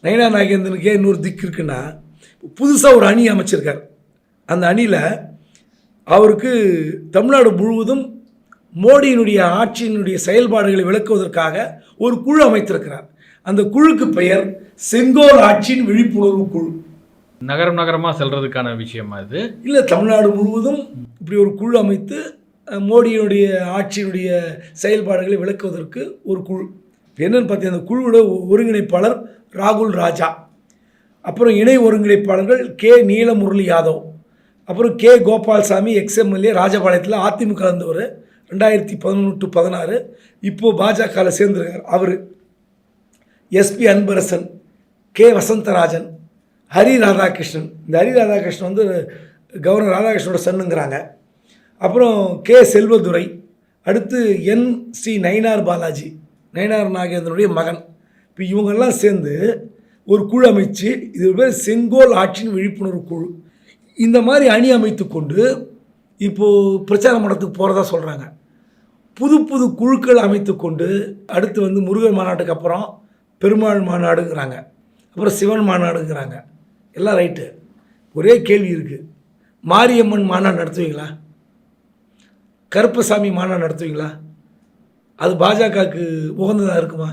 நயினா நாகேந்திரனுக்கே இன்னொரு திக்கு இருக்குன்னா புதுசாக ஒரு அணி அமைச்சிருக்கார். அந்த அணியில் அவருக்கு தமிழ்நாடு முழுவதும் மோடியினுடைய ஆட்சியினுடைய செயல்பாடுகளை விளக்குவதற்காக ஒரு குழு அமைத்திருக்கிறார். அந்த குழுக்கு பெயர் செங்கோல் ஆட்சியின் விழிப்புணர்வு குழு. நகரம் நகரமாக செல்றதுக்கான விஷயமா இது? இல்லை, தமிழ்நாடு முழுவதும் இப்படி ஒரு குழு அமைத்து மோடியினுடைய ஆட்சியினுடைய செயல்பாடுகளை விளக்குவதற்கு ஒரு குழு. என்னென்னு பார்த்தீங்கன்னா, அந்த குழுவோட ஒருங்கிணைப்பாளர் ராகுல் ராஜா, அப்புறம் இணை ஒருங்கிணைப்பாளர்கள் கே நீலமுரளி யாதவ், அப்புறம் கே கோபால்சாமி எக்ஸ்எம்எல்ஏ ராஜபாளையத்தில் அதிமுக இருந்தவர் 2011 to 16, இப்போது பாஜகவில் சேர்ந்துருக்கார். அவர் எஸ்பி அன்பரசன், கே வசந்தராஜன், ஹரி ராதாகிருஷ்ணன். இந்த ஹரி ராதாகிருஷ்ணன் வந்து கவர்னர் ராதாகிருஷ்ணனோட சன்னுங்கிறாங்க. அப்புறம் கே செல்வதுரை, அடுத்து என் ஸ்ரீ நயினார் பாலாஜி, நயினார் நாகேந்திரனுடைய மகன். இப்போ இவங்கெல்லாம் சேர்ந்து ஒரு குழு அமைச்சு, இது பேர் செங்கோல் ஆட்சியின் விழிப்புணர்வு குழு. இந்த மாதிரி அணி அமைத்து கொண்டு இப்போது பிரச்சார மண்டலத்துக்கு போகிறதா சொல்கிறாங்க. புது புது குழுக்கள் அமைத்து கொண்டு அடுத்து வந்து முருகன் மாநாட்டுக்கு அப்புறம் பெருமாள் மாநாடுங்கிறாங்க, அப்புறம் சிவன் மாநாடுங்கிறாங்க. எல்லாம் ரைட்டு. ஒரே கேள்வி இருக்குது, மாரியம்மன் மாநாடு நடத்துவீங்களா? கருப்பசாமி மாநாடு நடத்துவீங்களா? அது பாஜகவுக்கு உகந்ததாக இருக்குமா?